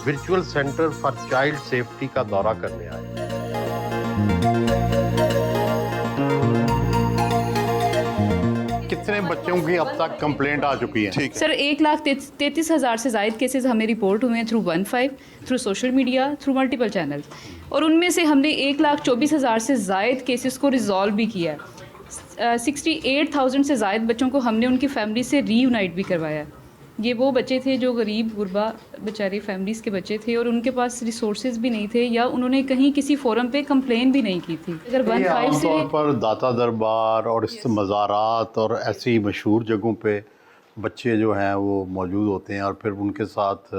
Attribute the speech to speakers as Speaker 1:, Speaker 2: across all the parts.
Speaker 1: Virtual centre for child safety का दौरा करने आए।
Speaker 2: कितने बच्चों की अब तक कंप्लेंट आ चुकी है?
Speaker 3: ठीक है सर, 1,33,000 से ज़ायद केसेस हमें रिपोर्ट हुए हैं through 15, through social media, through multiple channel, और उनमें से हमने 1,24,000 से ज़ायद केसेस को रिजॉल्व भी किया है। 68,000 से ज़ायद बच्चों को हमने उनकी फैमिली से रीयूनाइट भी करवाया। ये वो बच्चे थे जो गरीब गुरबा बेचारे फैमिलीज़ के बच्चे थे और उनके पास रिसोर्सेज भी नहीं थे या उन्होंने कहीं किसी फोरम पे कंप्लेन भी नहीं की थी। अगर 15 से
Speaker 2: आमतौर पर दाता दरबार और इस मज़ारात और ऐसी मशहूर जगहों पे बच्चे जो हैं वो मौजूद होते हैं और फिर उनके साथ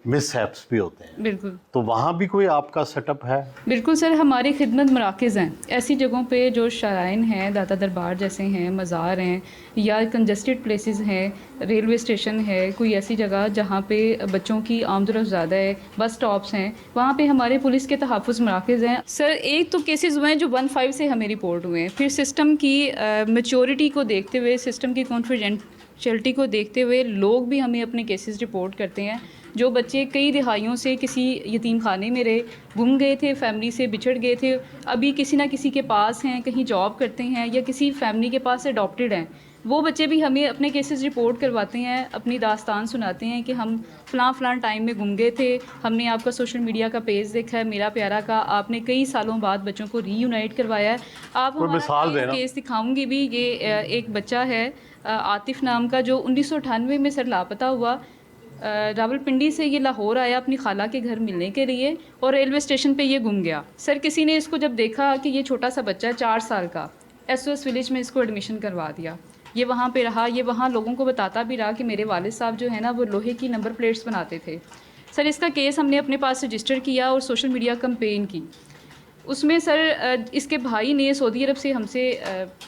Speaker 2: मिसहैप्स भी होते हैं।
Speaker 3: बिल्कुल,
Speaker 2: तो वहाँ भी कोई आपका सेटअप है?
Speaker 3: बिल्कुल सर, हमारी खिदमत मराकज़ हैं ऐसी जगहों पे जो शराइन हैं, दाता दरबार जैसे हैं, मज़ार हैं या कंजस्टेड प्लेसेस हैं, रेलवे स्टेशन है, कोई ऐसी जगह जहाँ पे बच्चों की आमदोरफ्त ज़्यादा है, बस स्टॉप्स हैं, वहाँ पे हमारे पुलिस के तहफ़्फ़ुज़ मराकज़ हैं। सर, एक तो केसेस हुए हैं जो 15 से हमें रिपोर्ट हुए हैं, फिर सिस्टम की मैच्योरिटी को देखते हुए, सिस्टम की कॉन्फिडेंशियलिटी को देखते हुए लोग भी हमें अपने केसेस रिपोर्ट करते हैं। जो बच्चे कई दिहाइयों से किसी यतीम खाने में रहे, गुम गए थे, फैमिली से बिछड़ गए थे, अभी किसी ना किसी के पास हैं, कहीं जॉब करते हैं या किसी फैमिली के पास अडॉप्टेड हैं, वो बच्चे भी हमें अपने केसेस रिपोर्ट करवाते हैं, अपनी दास्तान सुनाते हैं कि हम फ़लाँ टाइम में गुम गए थे, हमने आपका सोशल मीडिया का पेज देखा है, मेरा प्यारा का, आपने कई सालों बाद बच्चों को रीयूनाइट करवाया है। आप हमारा केस दिखाऊंगी भी। ये एक बच्चा है आतिफ नाम का, जो 1998 में सर लापता हुआ, रावलपिंडी से ये लाहौर आया अपनी खाला के घर मिलने के लिए और रेलवे स्टेशन पे ये गुम गया। सर, किसी ने इसको जब देखा कि ये छोटा सा बच्चा 4 साल का, SOS विलेज में इसको एडमिशन करवा दिया। ये वहाँ पे रहा, ये वहाँ लोगों को बताता भी रहा कि मेरे वालिद साहब जो है ना वो लोहे की नंबर प्लेट्स बनाते थे। सर, इसका केस हमने अपने पास रजिस्टर किया और सोशल मीडिया कैंपेन की। उसमें सर इसके भाई ने सऊदी अरब से हमसे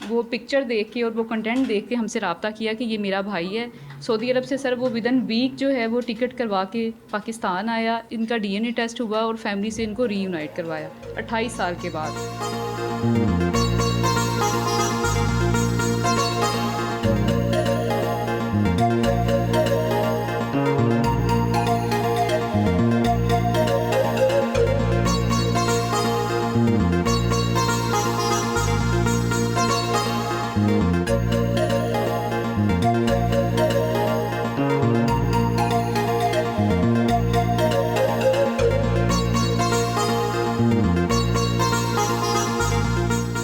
Speaker 3: वो पिक्चर देख के और वो कंटेंट देख के हमसे रब्ता किया कि ये मेरा भाई है। सऊदी अरब से सर वो विदिन वीक जो है वो टिकट करवा के पाकिस्तान आया, इनका DNA टेस्ट हुआ और फैमिली से इनको रीयूनाइट करवाया 28 साल के बाद।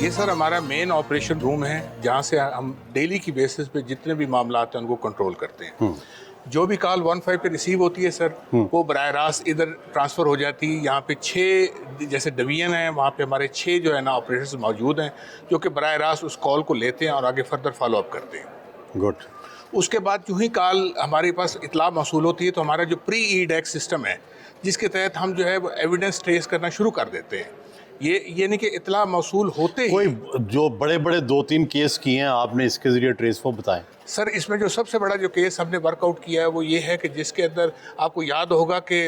Speaker 4: ये सर हमारा मेन ऑपरेशन रूम है जहाँ से हम डेली की बेसिस पे जितने भी मामला हैं उनको कंट्रोल करते हैं। जो भी कॉल 15 पे रिसीव होती है सर, वो बराह रास्त इधर ट्रांसफ़र हो जाती है। यहाँ पे 6 जैसे डिवीज़न है, वहाँ पे हमारे 6 जो है ना ऑपरेटर्स मौजूद हैं जो कि बराह रास्त उस कॉल को लेते हैं और आगे फर्दर फॉलो अप करते हैं।
Speaker 2: गुड।
Speaker 4: उसके बाद जो ही कॉल हमारे पास इतला मौसूल होती है तो हमारा जो प्री ईडेक्स सिस्टम है जिसके तहत हम जो है वो एविडेंस ट्रेस करना शुरू कर देते हैं। ये नहीं कि इतला मौसूल होते
Speaker 2: कोई
Speaker 4: ही
Speaker 2: जो बड़े बड़े 2-3 केस किए हैं आपने इसके ज़रिए ट्रेस वो बताएं।
Speaker 4: सर, इसमें जो सबसे बड़ा जो केस हमने वर्कआउट किया है वो ये है कि जिसके अंदर आपको याद होगा कि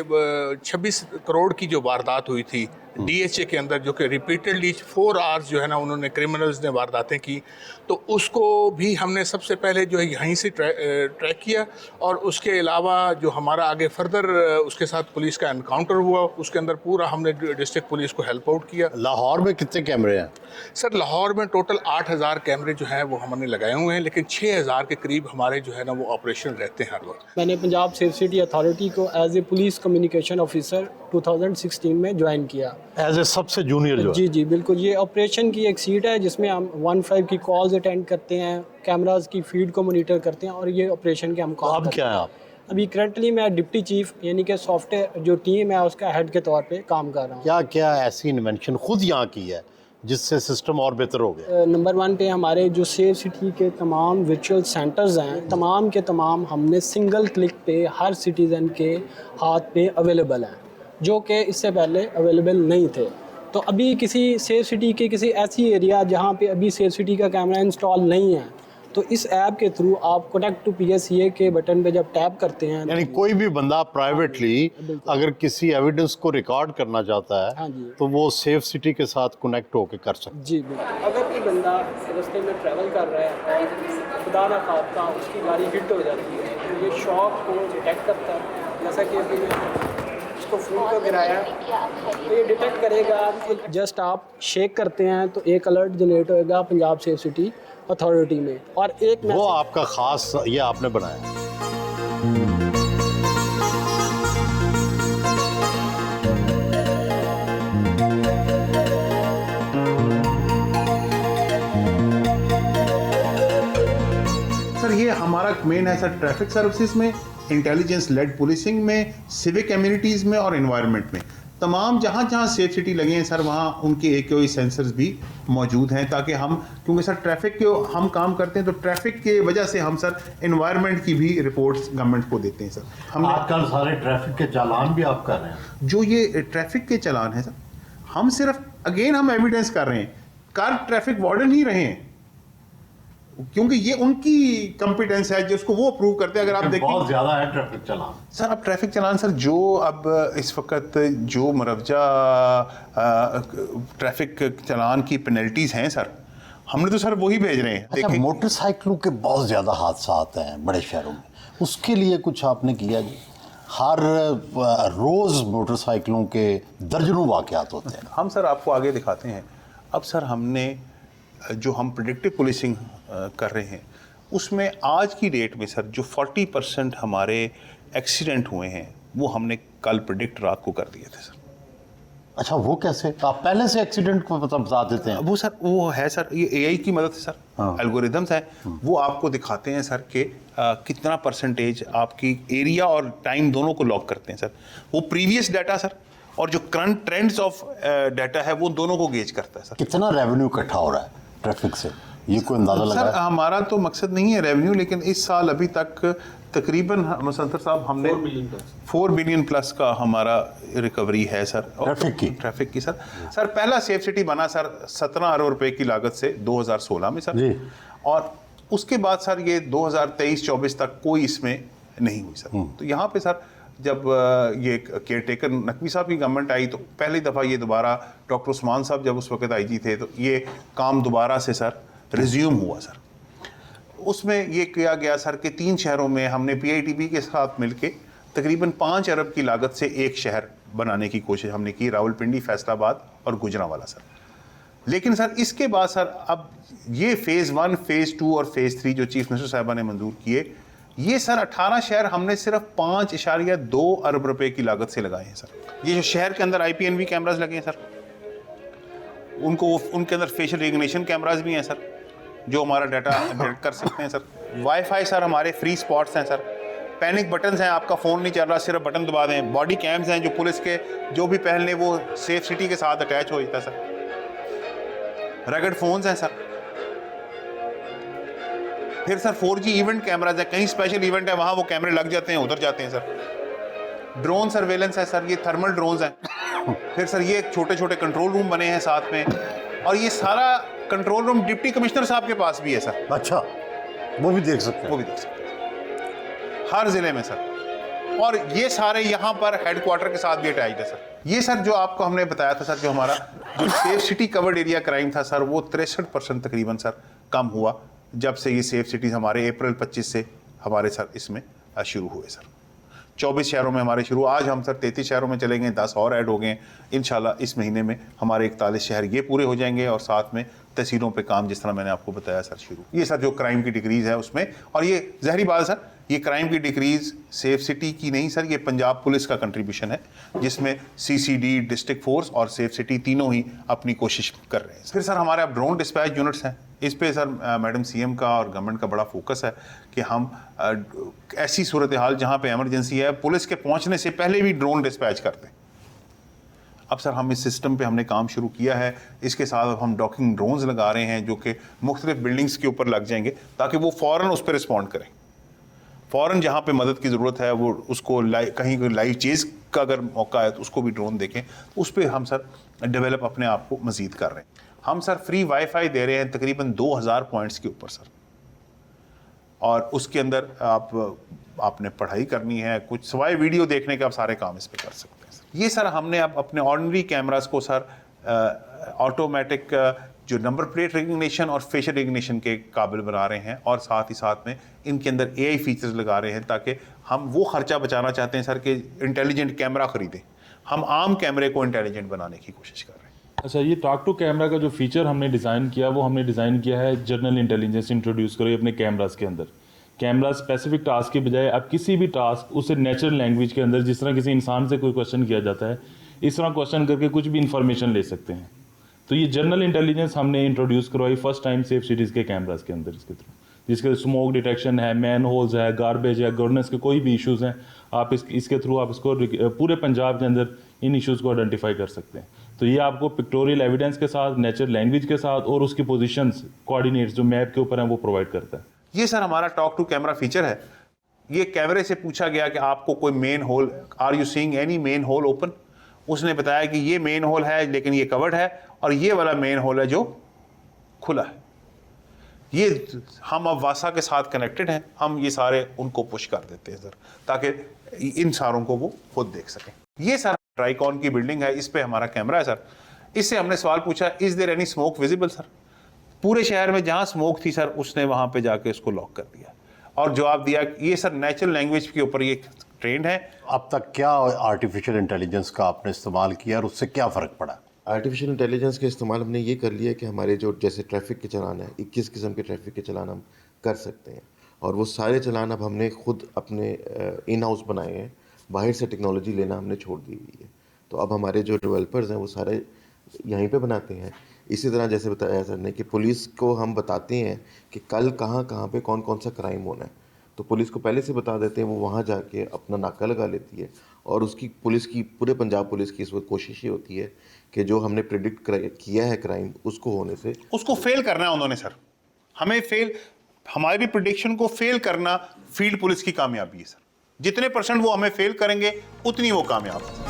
Speaker 4: 26 करोड़ की जो वारदात हुई थी DHA के अंदर, जो कि रिपीटेडली 4 आवर्स जो है ना उन्होंने क्रिमिनल्स ने वारदातें की, तो उसको भी हमने सबसे पहले जो है यहीं से ट्रैक किया। और उसके अलावा जो हमारा आगे फर्दर उसके साथ पुलिस का एनकाउंटर हुआ, उसके अंदर पूरा हमने डिस्ट्रिक्ट पुलिस को हेल्प आउट किया।
Speaker 2: लाहौर में कितने कैमरे हैं?
Speaker 4: सर, लाहौर में टोटल 8,000 कैमरे जो हैं वो हमने लगाए हुए हैं, लेकिन 6,000 के करीब हमारे जो है ना वो ऑपरेशन रहते हैं हर वक्त।
Speaker 5: मैंने पंजाब सेफ सिटी अथॉरिटी को as a police communication officer 2016 में ज्वाइन किया।
Speaker 2: एज ए सबसे जूनियर जो
Speaker 5: जी बिल्कुल। ये ऑपरेशन की एक सीट है जिसमें हम 15 की कॉल्स अटेंड करते हैं, कैमरास की फीड को मोनीटर करते हैं और ये ऑपरेशन के हम काम
Speaker 2: अब क्या है आप?
Speaker 5: अभी करंटली मैं डिप्टी चीफ यानी कि सॉफ्टवेयर जो टीम है उसका हेड के तौर पे काम कर रहा हूँ।
Speaker 2: क्या क्या ऐसी इन्वेंशन खुद यहाँ की है जिससे सिस्टम और बेहतर हो गया?
Speaker 5: नंबर 1 पे हमारे जो सेफ सिटी के तमाम वर्चुअल सेंटर्स हैं, तमाम के तमाम हमने सिंगल क्लिक पे हर सिटीज़न के हाथ पे अवेलेबल हैं, जो कि इससे पहले अवेलेबल नहीं थे। तो अभी किसी सेफ सिटी के किसी ऐसी एरिया जहाँ पे अभी सेफ सिटी का कैमरा इंस्टॉल नहीं है, तो इस ऐप के थ्रू आप कनेक्ट टू PSCA के बटन पे जब टैप करते हैं,
Speaker 2: यानी कोई भी बंदा प्राइवेटली अगर किसी एविडेंस को रिकॉर्ड करना चाहता है
Speaker 5: हाँ जी,
Speaker 2: तो वो सेफ सिटी के साथ कनेक्ट होकर कर सकता है।
Speaker 5: जी बिल्कुल। अगर कोई बंदा रास्ते में ट्रैवल कर रहा है और खुदा ना खास्ता उसकी गाड़ी हिट हो जाती है, तो ये शॉक को डिटेक्ट करता है। जैसा कि अभी मैं इसको इसको फूड को गिराया तो ये डिटेक्ट करेगा कि जस्ट आप शेक करते हैं तो एक अलर्ट जनरेट होएगा पंजाब सेफ सिटी अथॉरिटी में, और एक
Speaker 2: वो आपका खास ये आपने बनाया।
Speaker 6: सर ये हमारा मेन है सर ट्रैफिक सर्विसेज में, इंटेलिजेंस लेड पुलिसिंग में, सिविक कम्युनिटीज़ में और एनवायरनमेंट में। तमाम जहाँ जहाँ सेफ सिटी लगे हैं सर वहाँ उनके AQI सेंसर्स भी मौजूद हैं, ताकि हम, क्योंकि सर ट्रैफिक के हम काम करते हैं तो ट्रैफिक के वजह से हम सर एनवायरनमेंट की भी रिपोर्ट्स गवर्नमेंट को देते हैं सर। हमने
Speaker 2: आजकल सारे ट्रैफिक के चालान भी आप कर रहे हैं।
Speaker 6: जो ये ट्रैफिक के चालान है सर, हम सिर्फ अगेन हम एविडेंस कर रहे हैं, कर ट्रैफिक वार्डन ही रहे हैं, क्योंकि ये उनकी कॉम्पिटेंस है जिसको वो अप्रूव करते हैं। अगर आप देखें
Speaker 2: बहुत ज़्यादा है ट्रैफिक चालान
Speaker 6: सर, अब ट्रैफिक चालान सर जो अब इस वक्त जो मरवजा ट्रैफिक चालान की पेनल्टीज हैं सर, हमने तो सर वही भेज रहे हैं।
Speaker 2: अच्छा, मोटरसाइकिलों के बहुत ज़्यादा हादसा आते हैं बड़े शहरों में, उसके लिए कुछ आपने किया जी? हर रोज़ मोटरसाइकिलों के दर्जनों वाक़यात होते हैं।
Speaker 6: हम सर आपको आगे दिखाते हैं। अब सर हमने जो हम प्रेडिक्टिव पुलिसिंग कर रहे हैं उसमें आज की डेट में सर जो 40% हमारे एक्सीडेंट हुए हैं वो हमने कल प्रेडिक्ट रात को कर दिए थे सर।
Speaker 2: अच्छा, वो कैसे? आप पहले से एक्सीडेंट को बता देते हैं?
Speaker 6: वो सर वो है सर, ये AI की मदद से सर,
Speaker 2: हाँ।
Speaker 6: एल्गोरिदम्स हैं, वो आपको दिखाते हैं सर कि कितना परसेंटेज आपकी एरिया और टाइम दोनों को लॉक करते हैं सर। वो प्रीवियस डाटा सर और जो करंट ट्रेंड्स ऑफ डाटा है वो दोनों को गेज करता है सर।
Speaker 2: कितना रेवेन्यू इकट्ठा हो रहा है ट्रैफिक से, ये कोई अंदाजा लगा
Speaker 6: सर
Speaker 2: है?
Speaker 6: हमारा तो मकसद नहीं है रेवेन्यू, लेकिन इस साल अभी तक तकरीबन मुसंतर साहब हमने 4 बिलियन प्लस का हमारा रिकवरी है सर ट्रैफिक की सर। सर पहला सेफ सिटी बना सर 17 अरब रुपए की लागत से 2016 में सर
Speaker 2: जी।
Speaker 6: और उसके बाद सर ये 2023-24 तक कोई इसमें नहीं हुई सर। तो यहाँ पे सर जब ये केयर टेकर नकवी साहब की गवर्नमेंट आई तो पहली दफ़ा ये दोबारा डॉक्टर उस्मान साहब जब उस वक्त IG थे तो ये काम दोबारा से सर रिज्यूम हुआ सर। उसमें ये किया गया सर कि 3 शहरों में हमने PITB के साथ मिलके तकरीबन 5 अरब की लागत से एक शहर बनाने की कोशिश हमने की, रावलपिंडी, फैसलाबाद और गुजरांवाला सर। लेकिन सर इसके बाद सर अब ये फ़ेज़ 1, फ़ेज़ 2 और फ़ेज़ 3 जो चीफ मिनिस्टर साहिबा ने मंजूर किए, ये सर 18 शहर हमने सिर्फ 5.2 अरब रुपए की लागत से लगाए हैं सर। ये जो शहर के अंदर IPNV कैमराज लगे हैं सर, उनके अंदर फेशियल रिकग्निशन कैमराज भी हैं सर जो हमारा डाटा जनरेट कर सकते हैं सर। वाईफाई सर हमारे फ्री स्पॉट्स हैं सर। पैनिक बटन्स हैं, आपका फ़ोन नहीं चल रहा सिर्फ बटन दबा दें। बॉडी कैम्स हैं जो पुलिस के जो भी पहले वो सेफ सिटी के साथ अटैच हो जाता है सर। रगड़ फोन्स हैं सर। फिर सर 4G इवेंट कैमराज है, कहीं स्पेशल इवेंट है वहाँ वो कैमरे लग जाते हैं, उधर जाते हैं सर। ड्रोन सर्वेलेंस है सर, ये थर्मल ड्रोन्स हैं। फिर सर ये छोटे छोटे कंट्रोल रूम बने हैं साथ में, और ये सारा कंट्रोल रूम डिप्टी कमिश्नर साहब के पास भी है सर।
Speaker 2: अच्छा, वो भी देख सकते हैं?
Speaker 6: वो भी देख सकते हैं हर ज़िले में सर। और ये सारे यहाँ पर हेडक्वार्टर के साथ भी अटैच्ड है सर। ये सर जो आपको हमने बताया था सर, जो हमारा जो safe city covered area crime था सर, वो 63% तकरीबन सर कम हुआ जब से ये सेफ सिटीज़ हमारे अप्रैल 25 से हमारे सर इसमें शुरू हुए सर। 24 शहरों में हमारे शुरू, आज हम सर 33 शहरों में चले गए, 10 और ऐड हो गए। इंशाल्लाह इस महीने में हमारे 41 शहर ये पूरे हो जाएंगे और साथ में तहसीलों पे काम जिस तरह मैंने आपको बताया सर शुरू। ये सर जो क्राइम की डिक्रीज़ है उसमें, और ये ज़हरी बात है सर, ये क्राइम की डिक्रीज़ सेफ सिटी की नहीं सर, ये पंजाब पुलिस का कंट्रीब्यूशन है जिसमें CCD, डिस्ट्रिक्ट फोर्स और सेफ सिटी तीनों ही अपनी कोशिश कर रहे हैं। फिर सर हमारे अब ड्रोन डिस्पैच यूनिट्स हैं, इस पे सर मैडम CM का और गवर्नमेंट का बड़ा फोकस है कि हम ऐसी सूरत हाल जहाँ पे इमरजेंसी है पुलिस के पहुँचने से पहले भी ड्रोन डिस्पैच करते हैं। अब सर हम इस सिस्टम पे हमने काम शुरू किया है। इसके साथ अब हम डॉकिंग ड्रोन्स लगा रहे हैं जो कि मुख्तलिफ बिल्डिंग्स के ऊपर लग जाएंगे ताकि वो फ़ौरन उस पर रिस्पॉन्ड करें। फ़ौरन जहाँ पे मदद की ज़रूरत है वो उसको कहीं लाइव चेज़ का अगर मौका है तो उसको भी ड्रोन देखें, तो उस पर हम सर डेवलप अपने आप को मज़ीद कर रहे हैं। हम सर फ्री वाईफाई दे रहे हैं तकरीबन 2000 पॉइंट्स के ऊपर सर, और उसके अंदर आपने पढ़ाई करनी है, कुछ सवाए वीडियो देखने के आप सारे काम इस पर कर सकते हैं सर। ये सर हमने अब अपने ऑर्डिनरी कैमरास को सर ऑटोमेटिक जो नंबर प्लेट रिकग्निशन और फेशियल रिकग्निशन के काबिल बना रहे हैं, और साथ ही साथ में इनके अंदर AI फीचर्स लगा रहे हैं ताकि हम वो खर्चा बचाना चाहते हैं सर कि इंटेलिजेंट कैमरा खरीदें। हम आम कैमरे को इंटेलिजेंट बनाने की कोशिश कर रहे हैं।
Speaker 7: अच्छा, ये टॉक टू कैमरा का जो फीचर हमने डिज़ाइन किया वो हमने डिज़ाइन किया है जनरल इंटेलिजेंस इंट्रोड्यूस करो अपने कैमरास के अंदर। कैमरा स्पेसिफिक टास्क के बजाय आप किसी भी टास्क उसे नेचुरल लैंग्वेज के अंदर, जिस तरह किसी इंसान से कोई क्वेश्चन किया जाता है, इस तरह क्वेश्चन करके कुछ भी इंफॉर्मेशन ले सकते हैं। तो ये जनरल इंटेलिजेंस हमने इंट्रोड्यूस करवाई फर्स्ट टाइम सेफ सिटीज़ के कैमरास के अंदर, इसके थ्रू, जिसके स्मोक डिटेक्शन है, मैन होल्स है, गार्बेज है, गवर्नेंस के कोई भी इश्यूज़ हैं, आप इसके थ्रू आप इसको पूरे पंजाब के अंदर इन इश्यूज़ को आइडेंटिफाई कर सकते हैं। तो ये आपको पिक्टोरियल एविडेंस के साथ, नेचुरल लैंग्वेज के साथ और उसकी पोजीशंस, कोऑर्डिनेट्स जो मैप के ऊपर हैं वो प्रोवाइड करता है।
Speaker 6: ये सर हमारा टॉक टू कैमरा फीचर है। ये कैमरे से पूछा गया कि आपको कोई manhole, are you seeing any manhole open? उसने बताया कि ये मेन होल है लेकिन ये कवर्ड है, और ये वाला मेन होल है जो खुला है। ये हम अब वासा के साथ कनेक्टेड हैं, हम ये सारे उनको पुश कर देते हैं सर, ताकि इन सारों को वो खुद देख सकें। ये सर ट्राइकॉन की बिल्डिंग है, इस पे हमारा कैमरा है सर। इससे हमने सवाल पूछा, is there any smoke visible sir? पूरे शहर में जहां स्मोक थी सर, उसने वहां पे जाके उसको लॉक कर दिया और जवाब दिया ये सर नेचुरल लैंग्वेज के ऊपर ये ट्रेंड है।
Speaker 2: अब तक क्या आर्टिफिशियल इंटेलिजेंस का आपने इस्तेमाल किया और उससे क्या फ़र्क पड़ा?
Speaker 8: आर्टिफिशियल इंटेलिजेंस का इस्तेमाल हमने ये कर लिया कि हमारे जो जैसे ट्रैफिक के चलान है, 21 किस्म के ट्रैफिक के चलान हम कर सकते हैं, और वो सारे चलान अब हमने खुद अपने इन हाउस बनाए हैं। बाहर से टेक्नोलॉजी लेना हमने छोड़ दी हुई है। तो अब हमारे जो डेवलपर्स हैं वो सारे यहीं पे बनाते हैं। इसी तरह जैसे बताया सर ने कि पुलिस को हम बताते हैं कि कल कहाँ पे कौन कौन सा क्राइम होना है, तो पुलिस को पहले से बता देते हैं, वो वहाँ जाके अपना नाका लगा लेती है। और उसकी पुलिस की, पूरे पंजाब पुलिस की इस वक्त कोशिश ये होती है कि जो हमने प्रेडिक्ट किया है क्राइम, उसको होने से
Speaker 6: उसको फेल करना है उन्होंने सर। हमारी प्रिडिक्शन को फेल करना फील्ड पुलिस की कामयाबी है सर। जितने % वो हमें फेल करेंगे उतनी वो कामयाब है।